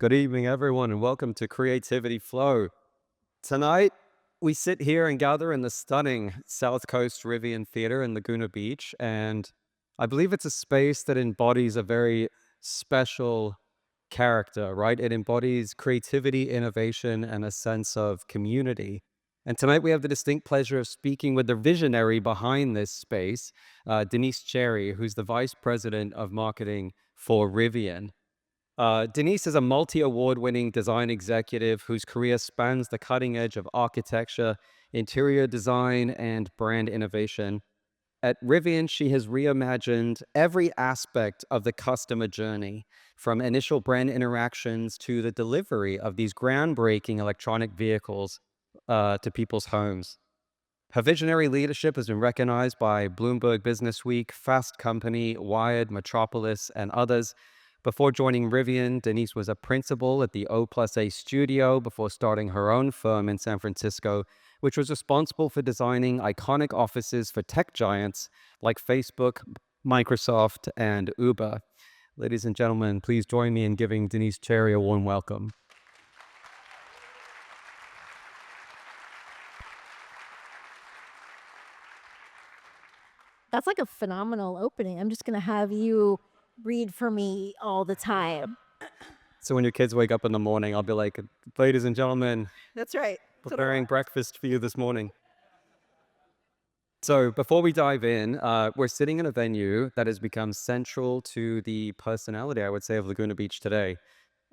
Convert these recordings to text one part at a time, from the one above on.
Good evening, everyone, and welcome to CreativityFlow. Tonight, we sit here and gather in the stunning South Coast Rivian Theater in Laguna Beach, and I believe it's a space that embodies a very special character, right? It embodies creativity, innovation, and a sense of community. And tonight, we have the distinct pleasure of speaking with the visionary behind this space, Denise Cherry, who's the Vice President of Marketing for Rivian. Denise is a multi-award-winning design executive whose career spans the cutting edge of architecture, interior design, and brand innovation. At Rivian, she has reimagined every aspect of the customer journey, from initial brand interactions to the delivery of these groundbreaking electronic vehicles to people's homes. Her visionary leadership has been recognized by Bloomberg Businessweek, Fast Company, Wired, Metropolis, and others. Before joining Rivian, Denise was a principal at the O+A studio before starting her own firm in San Francisco, which was responsible for designing iconic offices for tech giants like Facebook, Microsoft, and Uber. Ladies and gentlemen, please join me in giving Denise Cherry a warm welcome. That's like a phenomenal opening. I'm just going to have you read for me all the time. So when your kids wake up in the morning, I'll be like, ladies and gentlemen, That's right. preparing breakfast for you this morning. So before we dive in, we're sitting in a venue that has become central to the personality, I would say, of Laguna Beach today.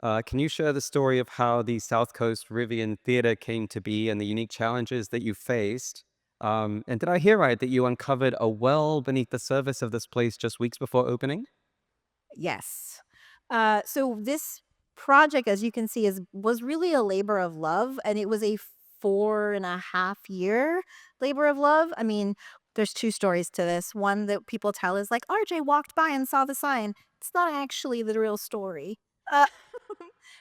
Can you share the story of how the South Coast Rivian Theater came to be and the unique challenges that you faced? And did I hear right that you uncovered a well beneath the surface of this place just weeks before opening? Yes. So this project, as you can see, was really a labor of love, and it was a 4.5 year labor of love. I mean, there's two stories to this. One that people tell is like, RJ walked by and saw the sign. It's not actually the real story. Uh,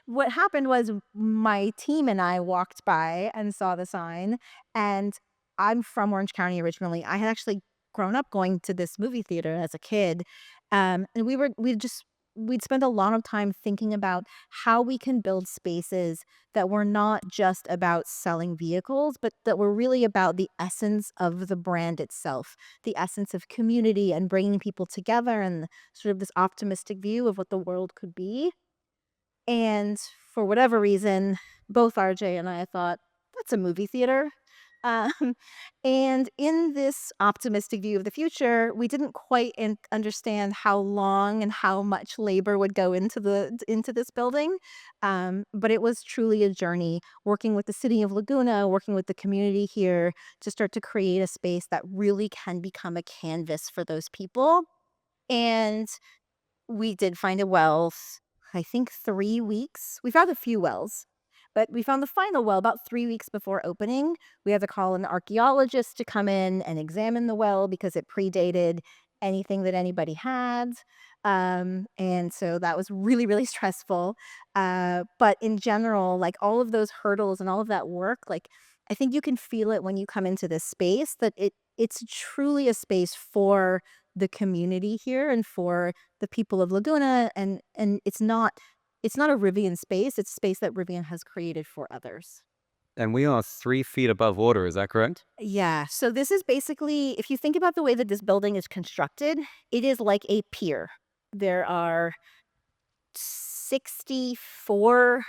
what happened was my team and I walked by and saw the sign, and I'm from Orange County originally. I had actually grown up going to this movie theater as a kid, and we'd spend a lot of time thinking about how we can build spaces that were not just about selling vehicles, but that were really about the essence of the brand itself, the essence of community and bringing people together and sort of this optimistic view of what the world could be. And for whatever reason, both RJ and I thought, that's a movie theater. Um, and in this optimistic view of the future, we didn't quite understand how long and how much labor would go into this building. But it was truly a journey working with the city of Laguna, working with the community here to start to create a space that really can become a canvas for those people. And we did find a well, I think 3 weeks. We found a few wells, but we found the final well about 3 weeks before opening. We had to call an archaeologist to come in and examine the well because it predated anything that anybody had. And so that was really, really stressful. But in general, like all of those hurdles and all of that work, like I think you can feel it when you come into this space that it's truly a space for the community here and for the people of Laguna, and it's not a Rivian space, it's space that Rivian has created for others. And we are 3 feet above water, is that correct? Yeah, so this is basically, if you think about the way that this building is constructed, it is like a pier. There are 64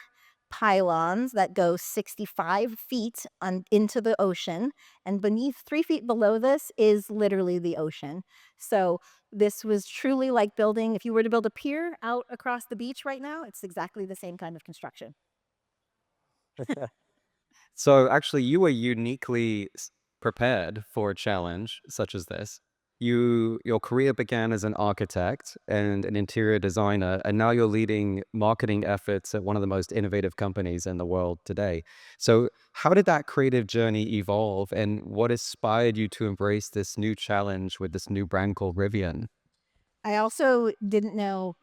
pylons that go 65 feet into the ocean, and beneath 3 feet below this is literally the ocean. So this was truly like building, if you were to build a pier out across the beach right now, it's exactly the same kind of construction. So actually, you were uniquely prepared for a challenge such as this. Your career began as an architect and an interior designer, and now you're leading marketing efforts at one of the most innovative companies in the world today. So how did that creative journey evolve, and what inspired you to embrace this new challenge with this new brand called Rivian? I also didn't know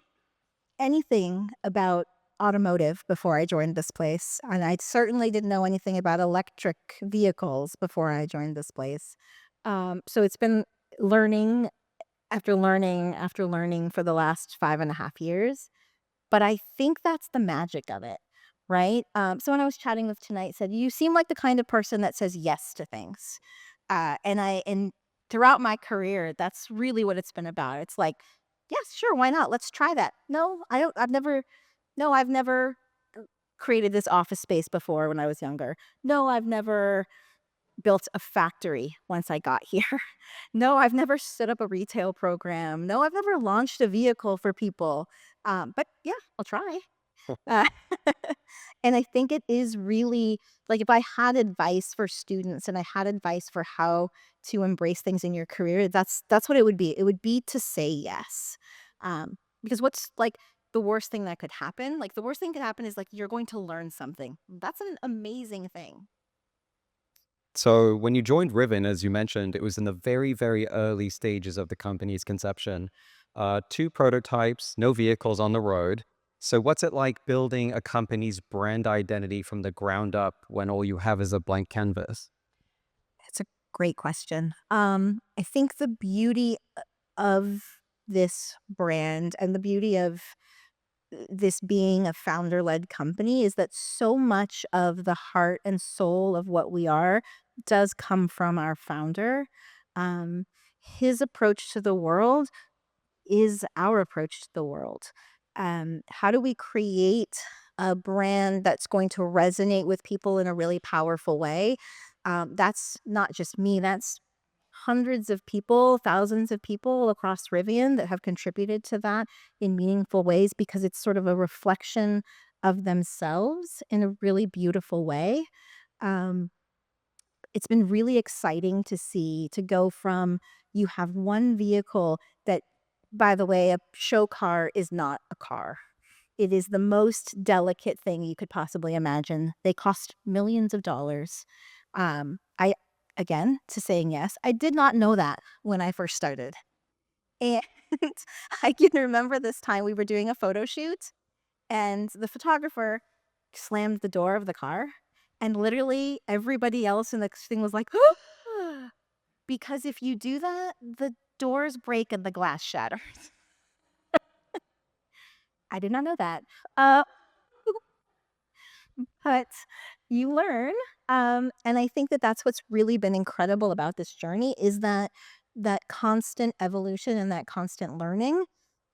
anything about automotive before I joined this place, and I certainly didn't know anything about electric vehicles before I joined this place. So it's been learning after learning after learning for the last 5.5 years. But I think that's the magic of it, right? Someone I was chatting with tonight said, "You seem like the kind of person that says yes to things." And throughout my career, that's really what it's been about. It's like, yes, sure, why not? Let's try that. No, I don't. I've never created this office space before when I was younger. No, I've never built a factory once I got here. No, I've never set up a retail program. No, I've never launched a vehicle for people. But yeah, I'll try. Uh, and I think it is really like if I had advice for students and I had advice for how to embrace things in your career, that's what it would be. It would be to say yes. Because what's like the worst thing that could happen? Like the worst thing could happen is like you're going to learn something. That's an amazing thing. So when you joined Riven, as you mentioned, it was in the very, very early stages of the company's conception. Two prototypes, no vehicles on the road. So what's it like building a company's brand identity from the ground up when all you have is a blank canvas? It's a great question. I think the beauty of this brand and the beauty of this being a founder led company is that so much of the heart and soul of what we are does come from our founder. Um, his approach to the world is our approach to the world. How do we create a brand that's going to resonate with people in a really powerful way? That's not just me, that's hundreds of people, thousands of people across Rivian that have contributed to that in meaningful ways because it's sort of a reflection of themselves in a really beautiful way. Um, it's been really exciting to see to go from you have one vehicle that, by the way, a show car is not a car. It is the most delicate thing you could possibly imagine. They cost millions of dollars. I again, to saying yes, I did not know that when I first started. And I can remember this time we were doing a photo shoot and the photographer slammed the door of the car and literally everybody else in the thing was like, because if you do that, the doors break and the glass shatters. I did not know that. Uh, but you learn, and I think that that's what's really been incredible about this journey is that constant evolution and that constant learning,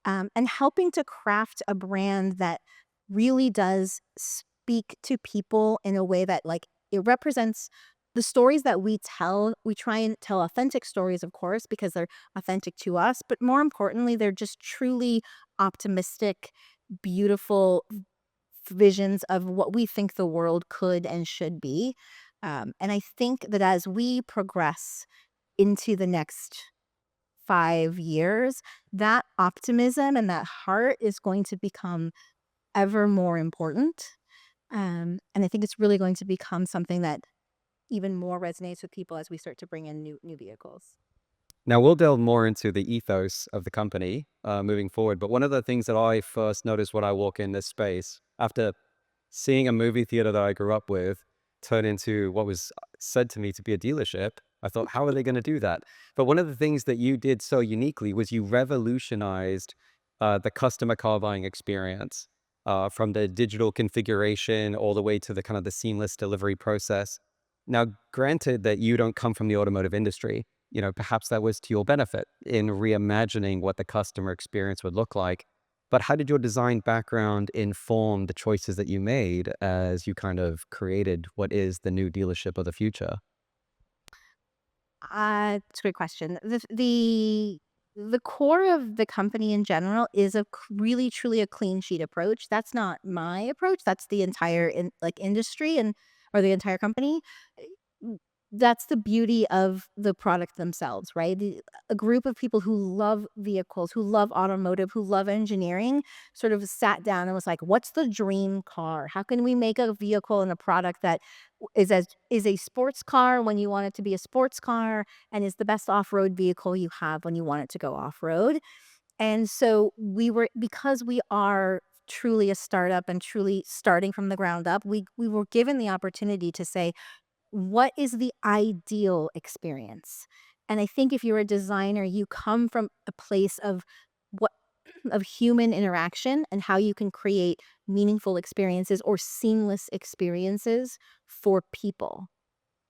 and helping to craft a brand that really does speak to people in a way that like it represents the stories that we tell. We try and tell authentic stories, of course, because they're authentic to us, but more importantly, they're just truly optimistic, beautiful visions of what we think the world could and should be. And I think that as we progress into the next 5 years, that optimism and that heart is going to become ever more important. And I think it's really going to become something that even more resonates with people as we start to bring in new vehicles. Now we'll delve more into the ethos of the company moving forward. But one of the things that I first noticed when I walk in this space, after seeing a movie theater that I grew up with turn into what was said to me to be a dealership, I thought, how are they going to do that? But one of the things that you did so uniquely was you revolutionized the customer car buying experience, from the digital configuration all the way to the kind of the seamless delivery process. Now, granted that you don't come from the automotive industry, perhaps that was to your benefit in reimagining what the customer experience would look like. But how did your design background inform the choices that you made as you kind of created what is the new dealership of the future? It's a great question. The core of the company in general is really truly a clean sheet approach. That's not my approach. That's the entire industry and or the entire company. Mm, That's the beauty of the product themselves, right? A group of people who love vehicles, who love automotive, who love engineering, sort of sat down and was like, "What's the dream car? How can we make a vehicle and a product that is a sports car when you want it to be a sports car and is the best off-road vehicle you have when you want it to go off-road." And so because we are truly a startup and truly starting from the ground up, we were given the opportunity to say, what is the ideal experience? And I think if you're a designer, you come from a place of what of human interaction and how you can create meaningful experiences or seamless experiences for people.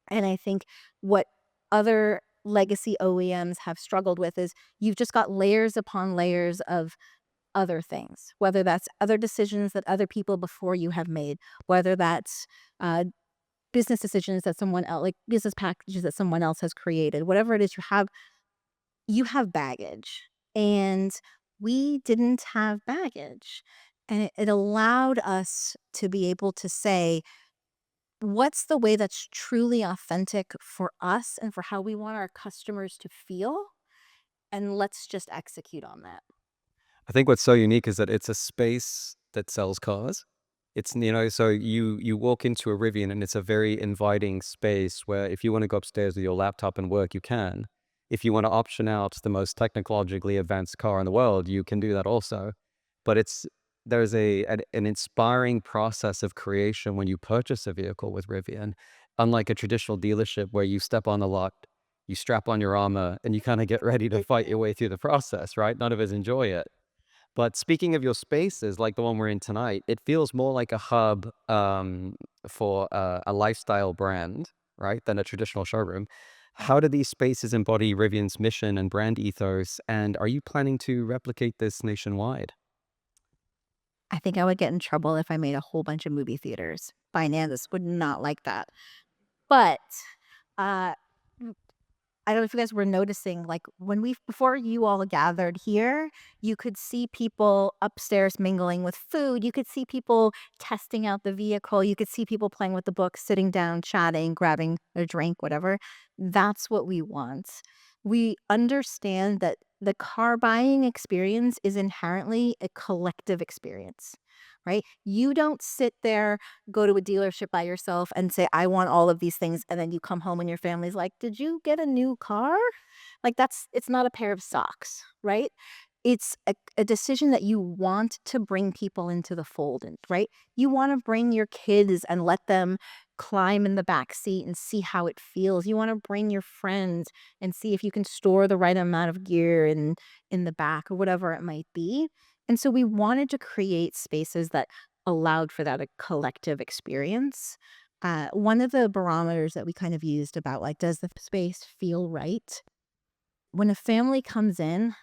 And I think what other legacy OEMs have struggled with is you've just got layers upon layers of other things, whether that's other decisions that other people before you have made, whether that's uh, business decisions that someone else, like business packages that someone else has created, whatever it is you have baggage. And we didn't have baggage. And it allowed us to be able to say, what's the way that's truly authentic for us and for how we want our customers to feel? And let's just execute on that. I think what's so unique is that it's a space that sells cars. It's, so you walk into a Rivian and it's a very inviting space where if you want to go upstairs with your laptop and work, you can. If you want to option out the most technologically advanced car in the world, you can do that also. But there's an inspiring process of creation when you purchase a vehicle with Rivian, unlike a traditional dealership where you step on the lot, you strap on your armor, and you kind of get ready to fight your way through the process, right? None of us enjoy it. But speaking of your spaces, like the one we're in tonight, it feels more like a hub for a lifestyle brand, right, than a traditional showroom. How do these spaces embody Rivian's mission and brand ethos? And are you planning to replicate this nationwide? I think I would get in trouble if I made a whole bunch of movie theaters. Finances would not like that. But uh, I don't know if you guys were noticing, like when we before you all gathered here, you could see people upstairs mingling with food. You could see people testing out the vehicle. You could see people playing with the book, sitting down, chatting, grabbing a drink, whatever. That's what we want. We understand that the car buying experience is inherently a collective experience, right? You don't sit there, go to a dealership by yourself and say, I want all of these things. And then you come home and your family's like, did you get a new car? Like it's not a pair of socks, right? It's a decision that you want to bring people into the fold, and right? You want to bring your kids and let them climb in the back seat and see how it feels. You want to bring your friends and see if you can store the right amount of gear in the back or whatever it might be. And so we wanted to create spaces that allowed for that a collective experience. One of the barometers that we kind of used about like, does the space feel right? When a family comes in,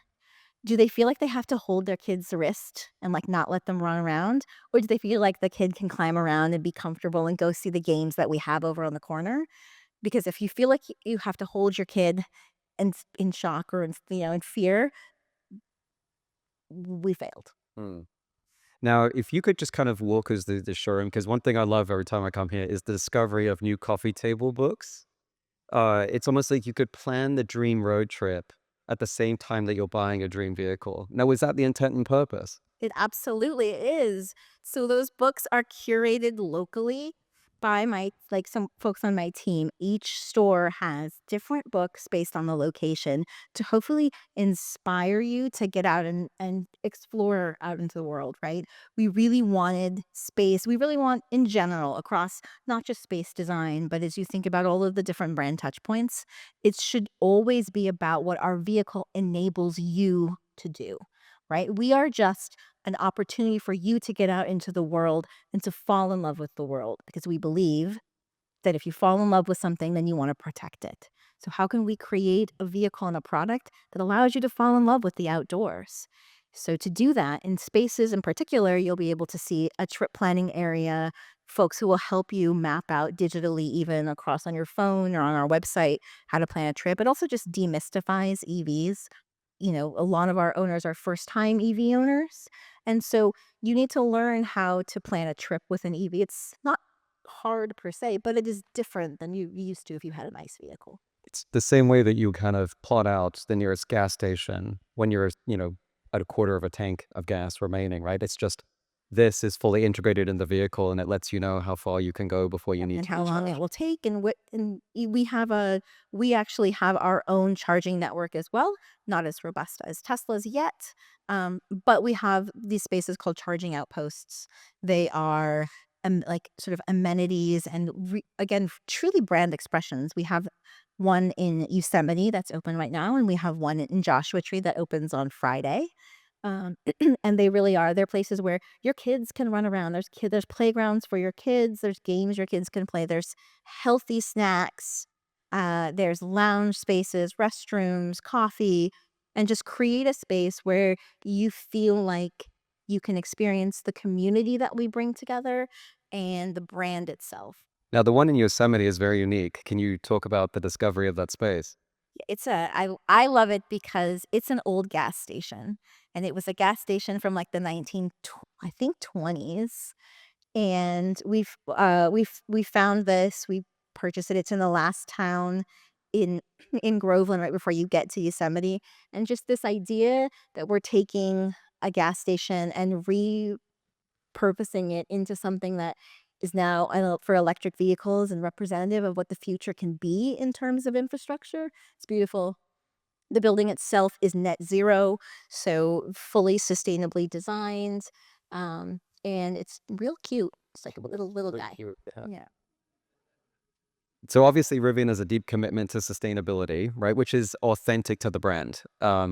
do they feel like they have to hold their kid's wrist and like not let them run around? Or do they feel like the kid can climb around and be comfortable and go see the games that we have over on the corner? Because if you feel like you have to hold your kid and in shock or in fear, we failed. Hmm. Now, if you could just kind of walk us through the showroom, because one thing I love every time I come here is the discovery of new coffee table books. It's almost like you could plan the dream road trip at the same time that you're buying a dream vehicle. Now, is that the intent and purpose? It absolutely is. So those books are curated locally by some folks on my team. Each store has different books based on the location to hopefully inspire you to get out and explore out into the world, right? We really wanted space. We really want in general across not just space design, but as you think about all of the different brand touch points, it should always be about what our vehicle enables you to do, right? We are just an opportunity for you to get out into the world and to fall in love with the world because we believe that if you fall in love with something, then you want to protect it. So, how can we create a vehicle and a product that allows you to fall in love with the outdoors? So, to do that in spaces in particular, you'll be able to see a trip planning area, folks who will help you map out digitally, even across on your phone or on our website, how to plan a trip. It also just demystifies EVs. A lot of our owners are first time EV owners. And so you need to learn how to plan a trip with an EV. It's not hard per se, but it is different than you used to if you had a nice vehicle. It's the same way that you kind of plot out the nearest gas station when you're, at a quarter of a tank of gas remaining, right? It's just this is fully integrated in the vehicle and it lets you know how far you can go before you need And to how long it recharge. will take and we actually have our own charging network as well, not as robust as Tesla's yet. But we have these spaces called charging outposts. They are like sort of amenities and again truly brand expressions. We have one in Yosemite that's open right now, and we have one in Joshua Tree that opens on Friday. Um, and they really are. They're places where your kids can run around. There's playgrounds for your kids. There's games your kids can play. There's healthy snacks. There's lounge spaces, restrooms, coffee, and just create a space where you feel like you can experience the community that we bring together and the brand itself. Now, the one in Yosemite is very unique. Can you talk about the discovery of that space? I love it because it's an old gas station, and it was a gas station from, like, the 20s, and we found this, we purchased it, it's in the last town in in Groveland right before you get to Yosemite, and just this idea that we're taking a gas station and repurposing it into something that is now, for electric vehicles and representative of what the future can be in terms of infrastructure. It's beautiful. The building itself is net zero, so fully sustainably designed, and it's real cute. It's like a little Very guy. cute, yeah. Yeah. So obviously, Rivian has a deep commitment to sustainability, right? Which is authentic to the brand,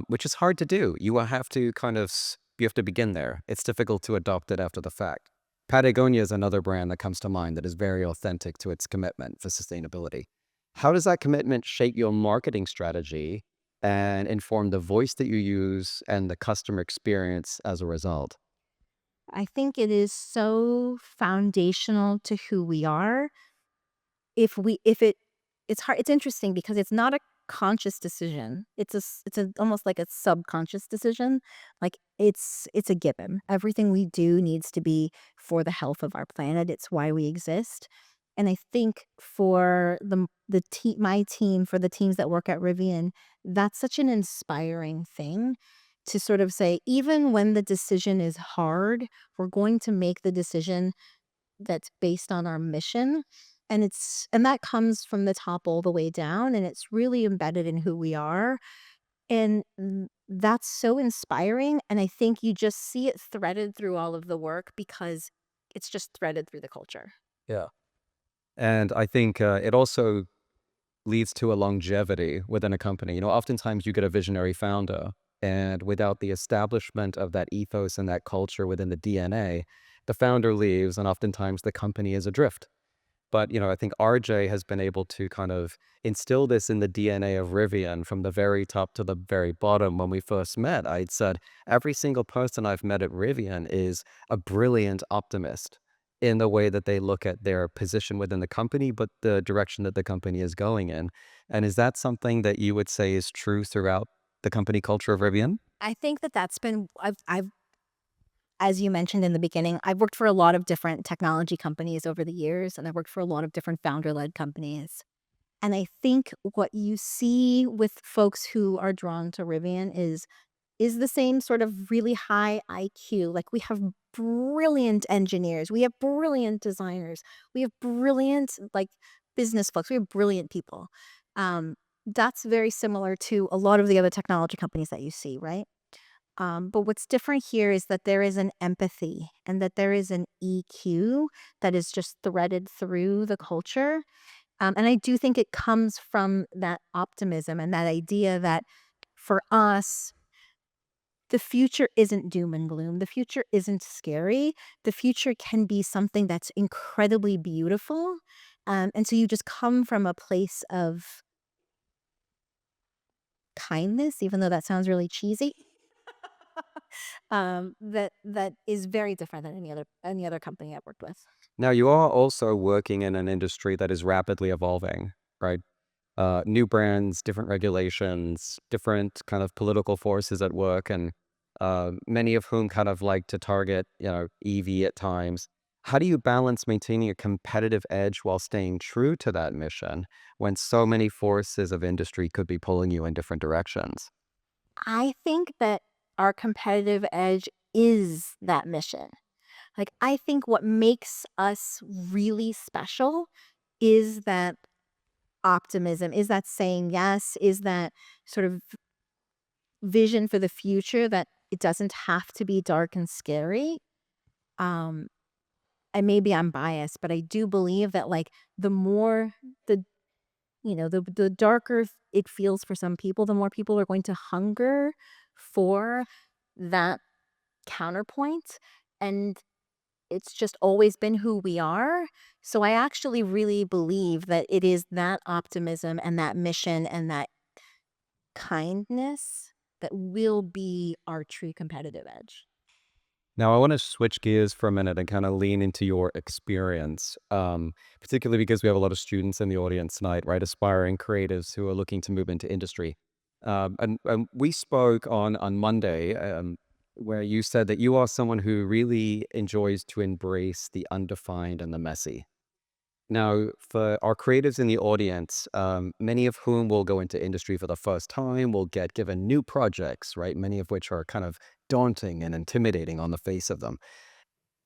which is hard to do. You will have to you have to begin there. It's difficult to adopt it after the fact. Patagonia is another brand that comes to mind that is very authentic to its commitment for sustainability. How does that commitment shape your marketing strategy and inform the voice that you use and the customer experience as a result? I think it is so foundational to who we are. If it it's hard, it's interesting because it's not a conscious decision. It's almost like a subconscious decision. Like, it's a given. Everything we do needs to be for the health of our planet. It's why we exist. And I think for my team, for the teams that work at Rivian, that's such an inspiring thing to sort of say, even when the decision is hard, we're going to make the decision that's based on our mission, and that comes from the top all the way down, and it's really embedded in who we are, and that's so inspiring, and I think you just see it threaded through all of the work because it's just threaded through the culture. Yeah. And I think it also leads to a longevity within a company. You know, oftentimes you get a visionary founder, and without the establishment of that ethos and that culture within the DNA, the founder leaves, and oftentimes the company is adrift. But, you know, I think RJ has been able to kind of instill this in the DNA of Rivian from the very top to the very bottom. When we first met, I'd said, every single person I've met at Rivian is a brilliant optimist in the way that they look at their position within the company, but the direction that the company is going in. And is that something that you would say is true throughout the company culture of Rivian? I think that that's been I've as you mentioned in the beginning, I've worked for a lot of different technology companies over the years, and I've worked for a lot of different founder-led companies. And I think what you see with folks who are drawn to Rivian is the same sort of really high IQ. Like, we have brilliant engineers, we have brilliant designers, we have brilliant, like, business folks, we have brilliant people. Um, that's very similar to a lot of the other technology companies that you see, right? But what's different here is that there is an empathy and that there is an EQ that is just threaded through the culture. And I do think it comes from that optimism and that idea that for us, the future isn't doom and gloom. The future isn't scary. The future can be something that's incredibly beautiful. And so you just come from a place of kindness, even though that sounds really cheesy. That is very different than any other company I've worked with. Now, you are also working in an industry that is rapidly evolving, right? New brands, different regulations, different kind of political forces at work, and many of whom kind of like to target, you know, EV at times. How do you balance maintaining a competitive edge while staying true to that mission when so many forces of industry could be pulling you in different directions? I think that our competitive edge is that mission. Like, I think what makes us really special is that optimism, is that saying yes, is that sort of vision for the future that it doesn't have to be dark and scary. Um, and maybe I'm biased, but I do believe that, like, the more the the darker it feels for some people, the more people are going to hunger for that counterpoint, and it's just always been who we are. So I actually really believe that it is that optimism and that mission and that kindness that will be our true competitive edge. Now, I want to switch gears for a minute and kind of lean into your experience, particularly because we have a lot of students in the audience tonight, right? Aspiring creatives who are looking to move into industry. And we spoke on Monday, where you said that you are someone who really enjoys to embrace the undefined and the messy. Now, for our creatives in the audience, many of whom will go into industry for the first time, will get given new projects, right? Many of which are kind of daunting and intimidating on the face of them.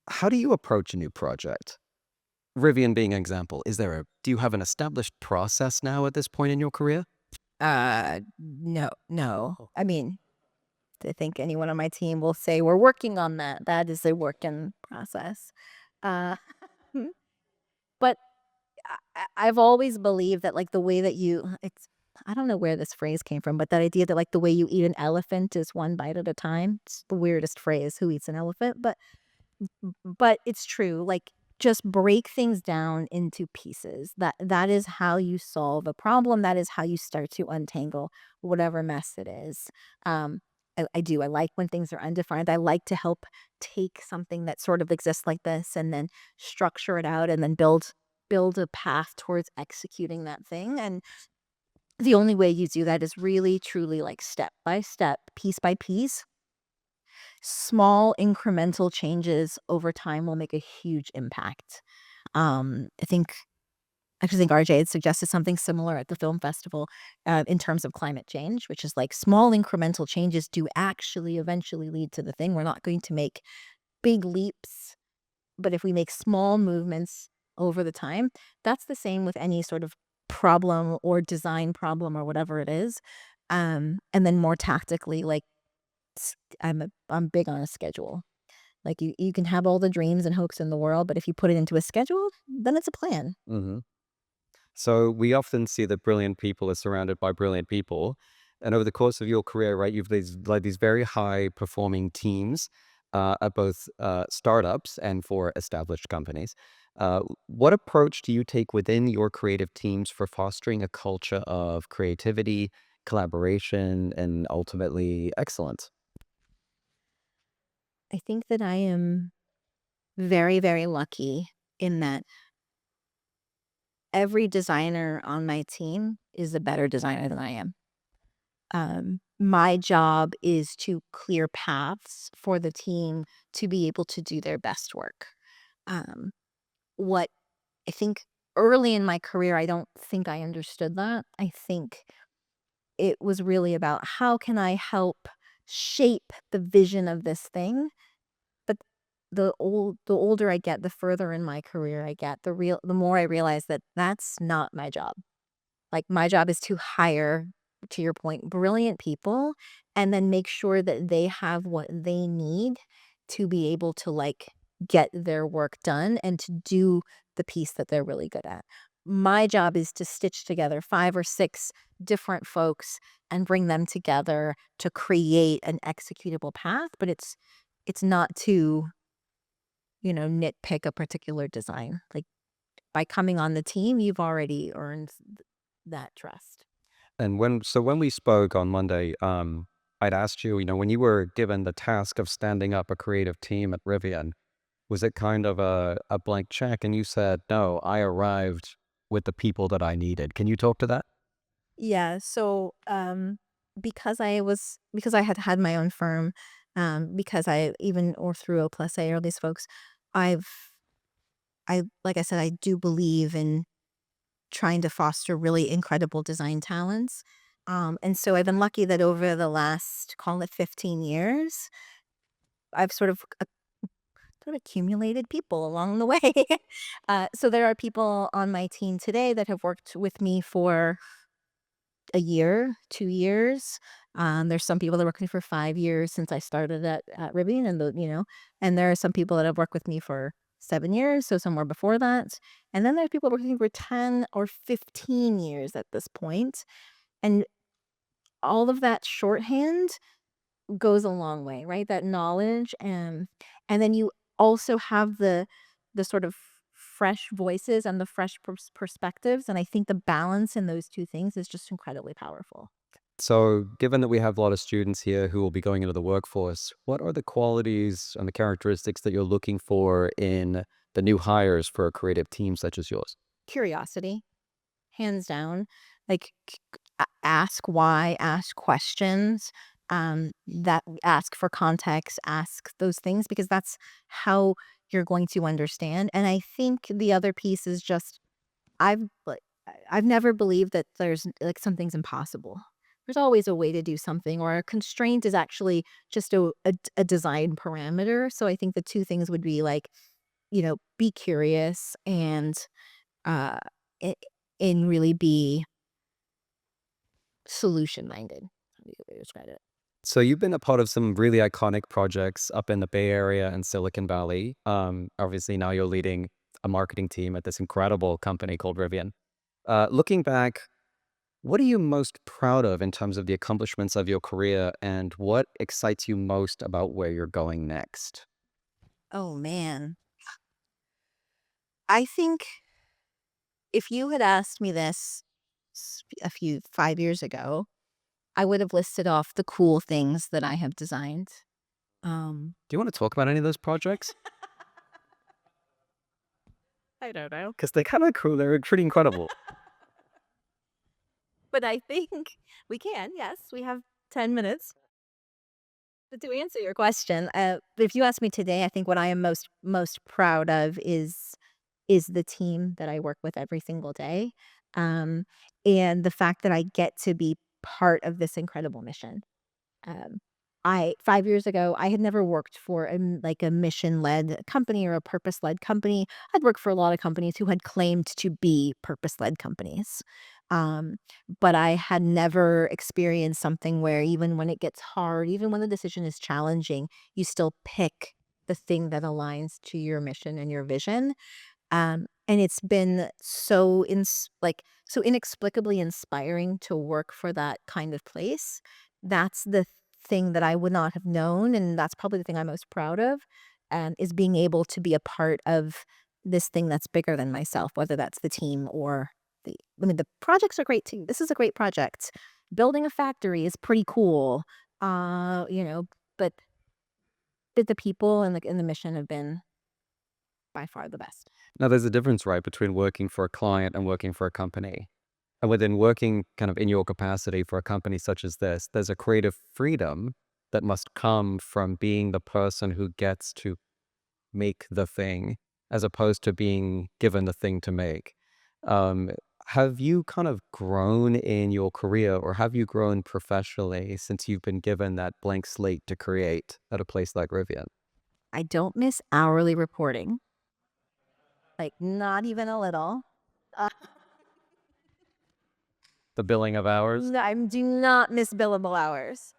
How do you approach a new project? Rivian being an example, do you have an established process now at this point in your career? No, no. I mean, I think anyone on my team will say we're working on that. That is a work in process. Uh, but I've always believed that like the way that it's I don't know where this phrase came from, but that idea that like the way you eat an elephant is one bite at a time. It's the weirdest phrase. Who eats an elephant? But it's true, like, just break things down into pieces. That is how you solve a problem, that is how you start to untangle whatever mess it is. Um, I like when things are undefined, I like to help take something that sort of exists like this and then structure it out and then build a path towards executing that thing, and the only way you do that is really, truly, like, step by step, piece by piece. Small incremental changes over time will make a huge impact. I think I actually think RJ had suggested something similar at the film festival, in terms of climate change, which is like small incremental changes do actually eventually lead to the thing. We're not going to make big leaps, but if we make small movements over the time, that's the same with any sort of problem or design problem or whatever it is. And then more tactically, like I'm big on a schedule. Like, you can have all the dreams and hopes in the world, but if you put it into a schedule, then it's a plan. Hmm. So we often see that brilliant people are surrounded by brilliant people. And over the course of your career, right, you've these very high performing teams at both startups and for established companies. What approach do you take within your creative teams for fostering a culture of creativity, collaboration, and ultimately excellence? I think that I am very, very lucky in that every designer on my team is a better designer than I am. My job is to clear paths for the team to be able to do their best work. Um, what I think early in my career, I don't think I understood that. I think it was really about how can I help shape the vision of this thing. But the older I get, the further in my career I get, the more I realize that that's not my job. Like, my job is to hire, to your point, brilliant people and then make sure that they have what they need to be able to, like, get their work done and to do the piece that they're really good at. My job is to stitch together 5 or 6 different folks and bring them together to create an executable path, but it's not to, nitpick a particular design. Like, by coming on the team, you've already earned that trust. And when we spoke on Monday, I'd asked you, when you were given the task of standing up a creative team at Rivian, was it kind of a blank check? And you said, no, I arrived with the people that I needed. Can you talk to that? Yeah, so, because I had had my own firm, because I even or through O plus A or these folks, I've I like I said, I do believe in trying to foster really incredible design talents, and so I've been lucky that over the last, call it 15 years, I've sort of accumulated people along the way. So there are people on my team today that have worked with me for a year, 2 years. There's some people that worked with me for 5 years since I started at Rivian and there are some people that have worked with me for 7 years, so somewhere before that. And then there's people working for 10 or 15 years at this point. And all of that shorthand goes a long way, right? That knowledge, and then you also have the sort of fresh voices and the fresh perspectives, and I think the balance in those two things is just incredibly powerful. So, given that we have a lot of students here who will be going into the workforce, what are the qualities and the characteristics that you're looking for in the new hires for a creative team such as yours? Curiosity, hands down. Like, ask why, ask questions, that ask for context, ask those things because that's how you're going to understand. And I think the other piece is just I've like I've never believed that there's like something's impossible. There's always a way to do something, or a constraint is actually just a design parameter. So I think the two things would be like, be curious and uh, a- and really be solution minded. How do you describe it? So, you've been a part of some really iconic projects up in the Bay Area and Silicon Valley. Obviously, now you're leading a marketing team at this incredible company called Rivian. Looking back, what are you most proud of in terms of the accomplishments of your career, and what excites you most about where you're going next? Oh man, I think if you had asked me this a few 5 years ago, I would have listed off the cool things that I have designed. Um, Do you want to talk about any of those projects? I don't know. Because they're kind of cool. They're pretty incredible. But I think we can, yes, we have 10 minutes. But to answer your question, if you ask me today, I think what I am most proud of is the team that I work with every single day, um, and the fact that I get to be part of this incredible mission. Um, I 5 years ago, I had never worked for like a mission-led company or a purpose-led company. I'd worked for a lot of companies who had claimed to be purpose-led companies. Um, but I had never experienced something where even when it gets hard, even when the decision is challenging, you still pick the thing that aligns to your mission and your vision. And it's been so inexplicably inspiring to work for that kind of place. That's the thing that I would not have known, and that's probably the thing I'm most proud of, is being able to be a part of this thing that's bigger than myself, whether that's the team or the projects are great too. This is a great project. Building a factory is pretty cool. But the people and the mission have been by far the best. Now, there's a difference, right, between working for a client and working for a company. And within working kind of in your capacity for a company such as this, there's a creative freedom that must come from being the person who gets to make the thing as opposed to being given the thing to make. Um, have you kind of grown in your career or have you grown professionally since you've been given that blank slate to create at a place like Rivian? I don't miss hourly reporting, like, not even a little. Uh, The billing of hours? no, I do not miss billable hours.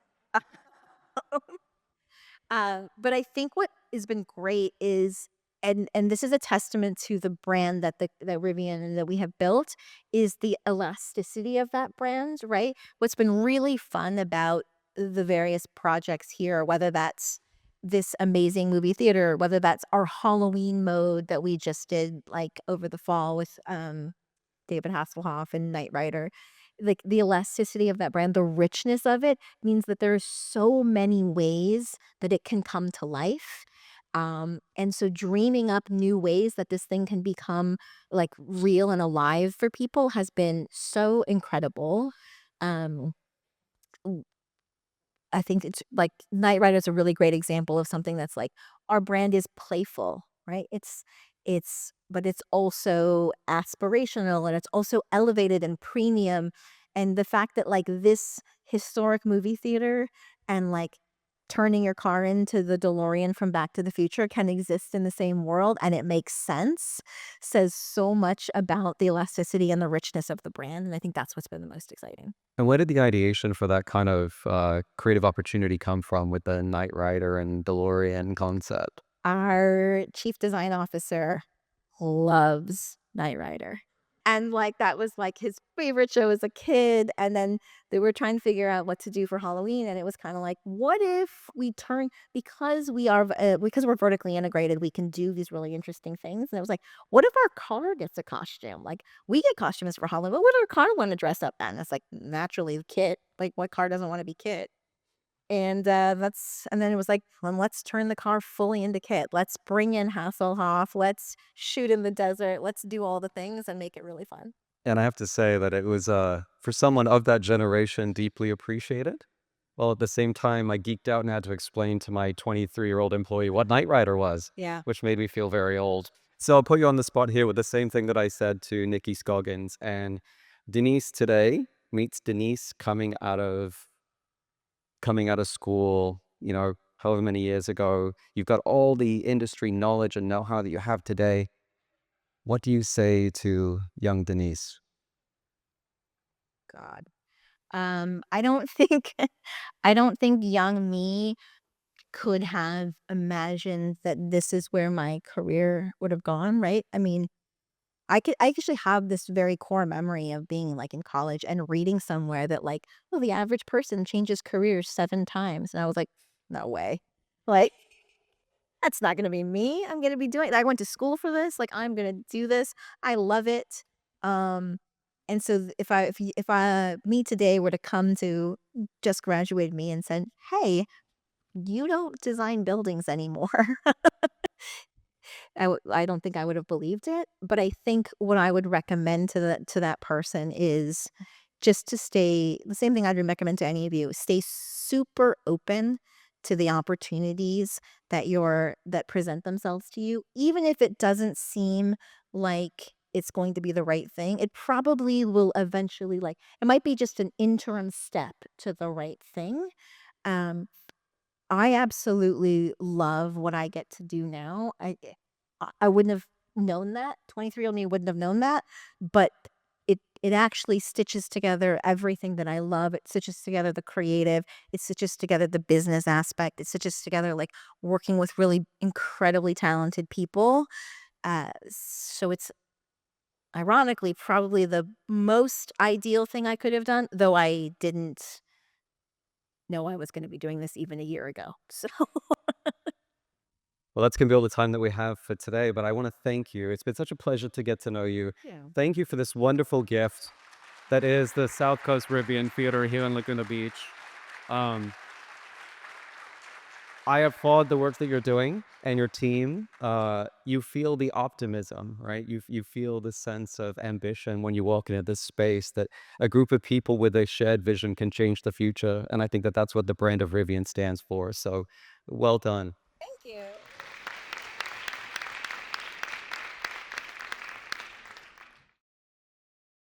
But I think what has been great is and this is a testament to the brand that Rivian and that we have built, is the elasticity of that brand, right? What's been really fun about the various projects here, whether that's this amazing movie theater, whether that's our Halloween mode that we just did, like, over the fall with, David Hasselhoff and Knight Rider. Like, the elasticity of that brand, the richness of it means that there's so many ways that it can come to life. And so dreaming up new ways that this thing can become, like, real and alive for people has been so incredible. Um I think it's like Knight Rider is a really great example of something that's like our brand is playful, right? But it's also aspirational and it's also elevated and premium. And the fact that like this historic movie theater and like turning your car into the DeLorean from Back to the Future can exist in the same world and it makes sense says so much about the elasticity and the richness of the brand. And I think that's what's been the most exciting. And where did the ideation for that kind of creative opportunity come from with the Knight Rider and DeLorean concept? Our chief design officer loves Knight Rider. And, like, that was, like, his favorite show as a kid, and then they were trying to figure out what to do for Halloween, and it was kinda like, "What if we turn" because we're vertically integrated, we can do these really interesting things, and it was like, "What if our car gets a costume?" Like, we get costumes for Halloween, what would our car wanna dress up then? It's like, naturally, Kit. Like, what car doesn't wanna be Kit? And then it was like, "Well, let's turn the car fully into Kit. Let's bring in Hasselhoff. Let's shoot in the desert. Let's do all the things and make it really fun." And I have to say that it was, for someone of that generation, deeply appreciated. While at the same time, I geeked out and had to explain to my 23-year-old employee what Knight Rider was, Yeah. which made me feel very old. So I'll put you on the spot here with the same thing that I said to Nikki Scoggins. And Denise today meets Denise coming out of school, however many years ago. You've got all the industry knowledge and know-how that you have today. What do you say to young Denise? God. I don't think I don't think young me could have imagined that this is where my career would have gone, right? I mean, I actually have this very core memory of being, like, in college and reading somewhere that, like, "Oh, the average person changes careers 7 times," and I was like, "No way." Like, "That's not gonna be me. I'm gonna be doing I went to school for this, like, I'm gonna do this. I love it." Um, and so if me today were to come to just graduated me and said, "Hey, you don't design buildings anymore." I don't think I would have believed it, but I think what I would recommend to that person is just to stay the same thing I'd recommend to any of you, stay super open to the opportunities that present themselves to you, even if it doesn't seem like it's going to be the right thing. It probably will eventually it might be just an interim step to the right thing. Um, I absolutely love what I get to do now. I wouldn't have known that. 23-year-old me wouldn't have known that, but it actually stitches together everything that I love. It stitches together the creative, it stitches together the business aspect, it stitches together, like, working with really incredibly talented people. So it's ironically probably the most ideal thing I could have done, though I didn't know I was gonna be doing this even a year ago. So Well, that's gonna be all the time that we have for today, but I wanna thank you. It's been such a pleasure to get to know you. yeah. Thank you for this wonderful gift that is the South Coast Rivian Theater here in Laguna Beach. Um, I applaud the work that you're doing and your team. You feel the optimism, right? You feel the sense of ambition when you walk into this space that a group of people with a shared vision can change the future, and I think that that's what the brand of Rivian stands for, so well done. Thank you.